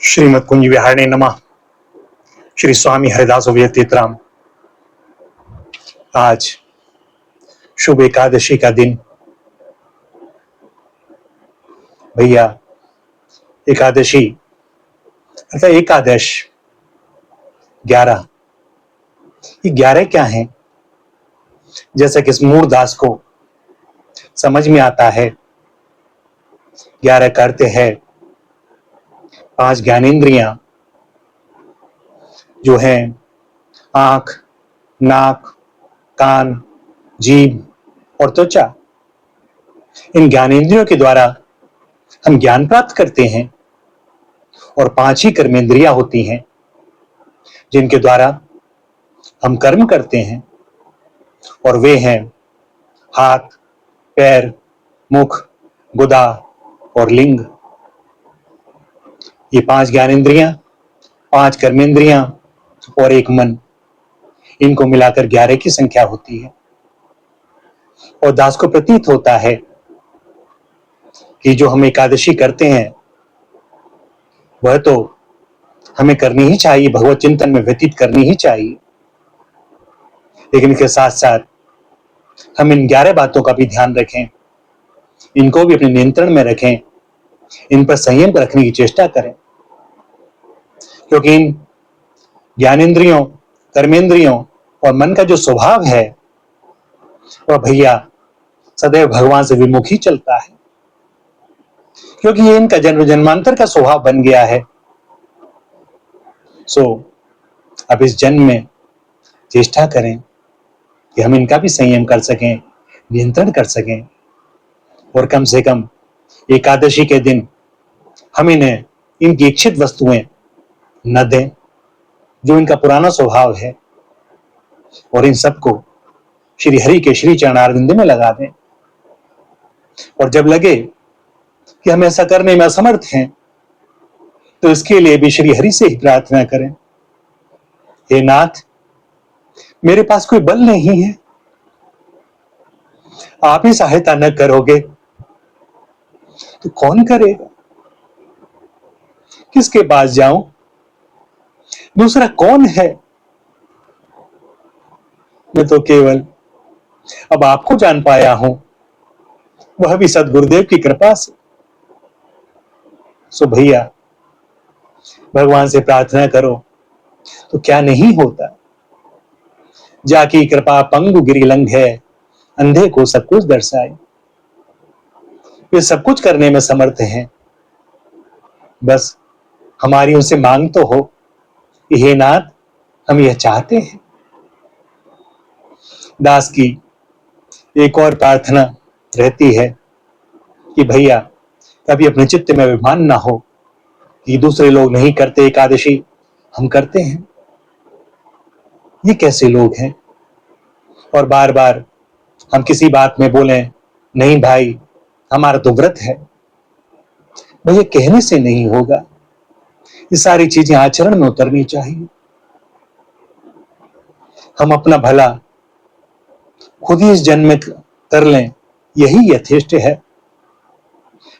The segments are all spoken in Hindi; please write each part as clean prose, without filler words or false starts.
श्रीमद कुंज विहारणे नमः। श्री स्वामी हरिदास तीर्थराम। आज शुभ एकादशी का दिन। भैया, एकादशी अर्थात एकादश 11। ये 11 क्या है? जैसा कि इस मूढ़दास को समझ में आता है, 11 करते हैं 5 ज्ञानेंद्रियां जो हैं आंख, नाक, कान, जीभ और त्वचा। इन ज्ञानेंद्रियों के द्वारा हम ज्ञान प्राप्त करते हैं और 5 ही कर्मेंद्रियां होती हैं जिनके द्वारा हम कर्म करते हैं, और वे हैं हाथ, पैर, मुख, गुदा और लिंग। ये 5 ज्ञानेंद्रियां, 5 कर्मेंद्रियां और एक मन, इनको मिलाकर 11 की संख्या होती है। और दास को प्रतीत होता है कि जो हम एकादशी करते हैं वह तो हमें करनी ही चाहिए, भगवत चिंतन में व्यतीत करनी ही चाहिए, लेकिन इसके साथ साथ हम इन 11 बातों का भी ध्यान रखें, इनको भी अपने नियंत्रण में रखें, इन पर संयम रखने की चेष्टा करें, क्योंकि इन ज्ञानेंद्रियों, कर्मेंद्रियों और मन का जो स्वभाव है वह भैया सदैव भगवान से विमुख ही चलता है, क्योंकि ये इनका जन्म जन्मांतर का स्वभाव बन गया है। अब इस जन्म में चेष्टा करें कि हम इनका भी संयम कर सकें, नियंत्रण कर सकें, और कम से कम एकादशी के दिन हम इन्हें इनकी इच्छित वस्तुएं न दें जो इनका पुराना स्वभाव है, और इन सबको श्री हरि के श्री चरणारविंद में लगा दें। और जब लगे कि हम ऐसा करने में असमर्थ हैं तो इसके लिए भी श्री हरि से ही प्रार्थना करें, हे नाथ, मेरे पास कोई बल नहीं है, आप ही सहायता न करोगे तो कौन करेगा? किसके पास जाऊं? दूसरा कौन है? मैं तो केवल अब आपको जान पाया हूं, वह भी सदगुरुदेव की कृपा से। भैया, भगवान से प्रार्थना करो तो क्या नहीं होता। जाकी कृपा पंगु गिरिलंघ है, अंधे को सब कुछ दर्शाए। वे सब कुछ करने में समर्थ हैं, बस हमारी उनसे मांग तो हो कि हे नाथ, हम यह चाहते हैं। दास की एक और प्रार्थना रहती है कि भैया कभी अपने चित्त में अभिमान ना हो कि दूसरे लोग नहीं करते एकादशी, हम करते हैं, ये कैसे लोग हैं। और बार बार हम किसी बात में बोले नहीं भाई हमारा तो व्रत है, भैया कहने से नहीं होगा, ये सारी चीजें आचरण में उतरनी चाहिए। हम अपना भला खुद ही इस जन्म में कर लें, यही यथेष्ट है।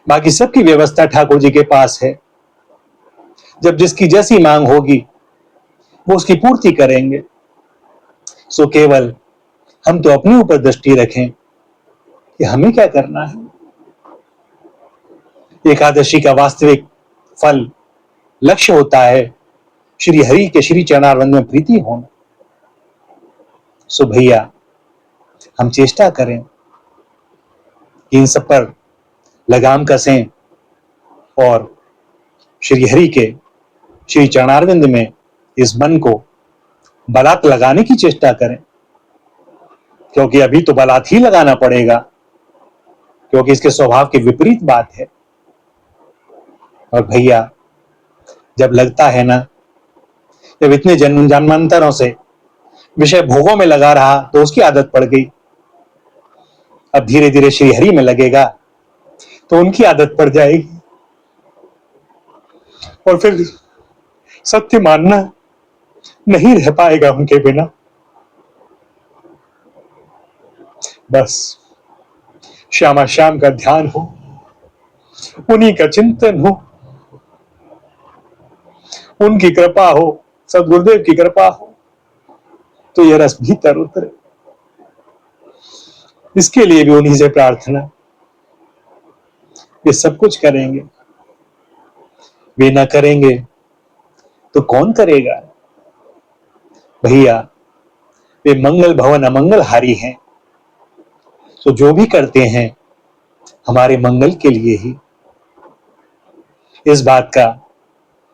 बाकी सबकी व्यवस्था ठाकुर जी के पास है, जब जिसकी जैसी मांग होगी वो उसकी पूर्ति करेंगे। केवल हम तो अपने ऊपर दृष्टि रखें कि हमें क्या करना है। एकादशी का वास्तविक फल, लक्ष्य होता है श्री हरि के श्री चरणारविंद में प्रीति होना। भैया हम चेष्टा करें कि इन सब पर लगाम कसें और श्री हरि के श्री चरणारविंद में इस मन को बलात् लगाने की चेष्टा करें, क्योंकि अभी तो बलात् ही लगाना पड़ेगा, क्योंकि इसके स्वभाव के विपरीत बात है। और भैया जब लगता है ना, जब इतने जन्म जन्मांतरों से विषय भोगों में लगा रहा तो उसकी आदत पड़ गई, अब धीरे धीरे श्री हरि में लगेगा तो उनकी आदत पड़ जाएगी, और फिर सत्य मानना नहीं रह पाएगा उनके बिना। बस श्यामा श्याम का ध्यान हो, उन्हीं का चिंतन हो, उनकी कृपा हो, सदगुरुदेव की कृपा हो, तो यह रस भीतर उतरे। इसके लिए भी उन्हीं से प्रार्थना। वे सब कुछ करेंगे, वे न करेंगे तो कौन करेगा? भैया, वे मंगल भवन अमंगल हारी हैं, तो जो भी करते हैं हमारे मंगल के लिए ही। इस बात का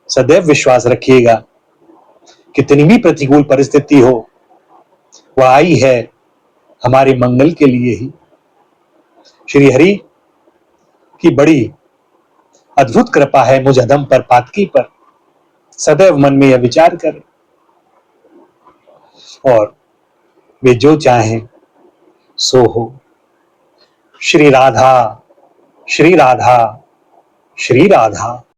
सदैव विश्वास रखिएगा, कितनी भी प्रतिकूल परिस्थिति हो, वह आई है हमारे मंगल के लिए ही। श्री हरि की बड़ी अद्भुत कृपा है मुझ अधम पर, पातकी पर। सदैव मन में यह विचार करें, और वे जो चाहें सो हो। श्री राधा, श्री राधा, श्री राधा।